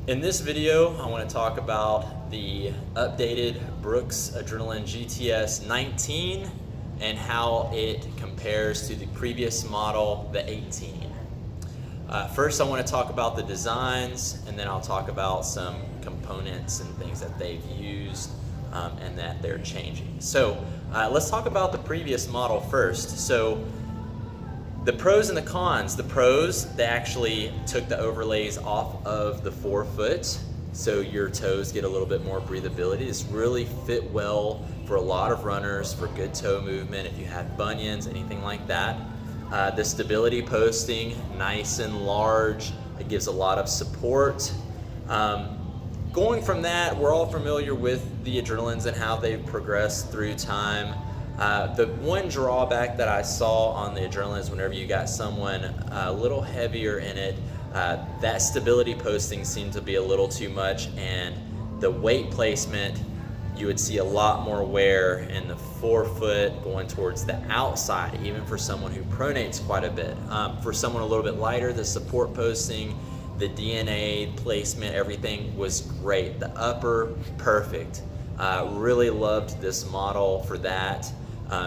In this video, I want to talk about the updated Brooks Adrenaline GTS 19 and how it compares to the previous model, the 18. First, I want to talk about the designs, and then I'll talk about some components and things that they've used and that they're changing. So let's talk about the previous model first. So the pros and the cons. The pros, they actually took the overlays off of the forefoot, so your toes get a little bit more breathability. This really fit well for a lot of runners, for good toe movement, if you have bunions, anything like that. The stability posting, nice and large. It gives a lot of support. Going from that, we're all familiar with the Adrenalines and how they've progressed through time. The one drawback that I saw on the Adrenalines, whenever you got someone a little heavier in it, that stability posting seemed to be a little too much, and the weight placement, you would see a lot more wear in the forefoot going towards the outside, even for someone who pronates quite a bit. For someone a little bit lighter, the support posting, the DNA placement, everything was great. The upper, perfect. Really loved this model for that.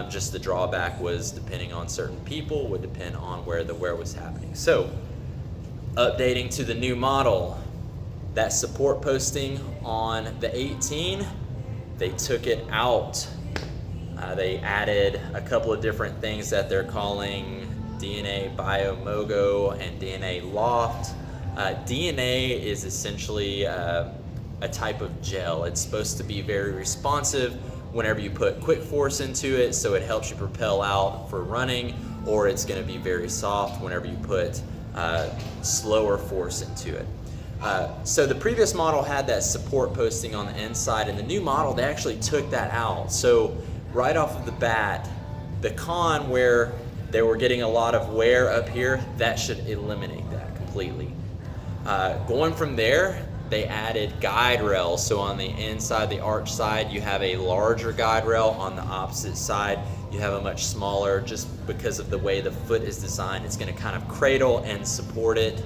Just the drawback was, depending on certain people, would depend on where the wear was happening. So, updating to the new model, that support posting on the 18, they took it out. They added a couple of different things that they're calling DNA Biomogo and DNA LOFT. DNA is essentially a type of gel. It's supposed to be very responsive whenever you put quick force into it, so it helps you propel out for running, or it's going to be very soft whenever you put slower force into it. So the previous model had that support posting on the inside, and the new model, they actually took that out. So right off of the bat, the con where they were getting a lot of wear up here, that should eliminate that completely. Going from there, they added GuideRails. So on the inside, the arch side, you have a larger GuideRail. On the opposite side, you have a much smaller, just because of the way the foot is designed. It's going to kind of cradle and support it.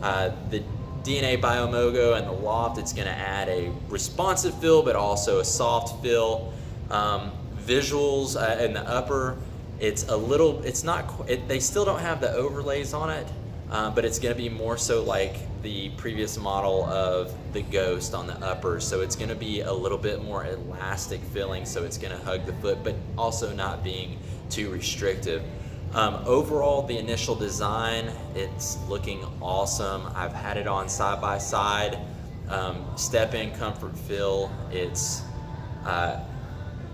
The DNA Biomogo and the LOFT, it's going to add a responsive feel, but also a soft feel. Visuals in the upper, it's a little, it's not, they still don't have the overlays on it, but it's going to be more so like the previous model of the Ghost on the upper. So it's going to be a little bit more elastic feeling, so it's going to hug the foot, but also not being too restrictive. Overall, the initial design, it's looking awesome. I've had it on side by side. Step in, comfort feel, it's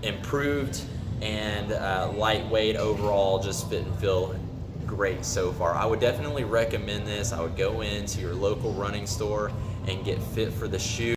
improved, and lightweight overall, just fit and feel great so far. I would definitely recommend this. I would go into your local running store and get fit for the shoe.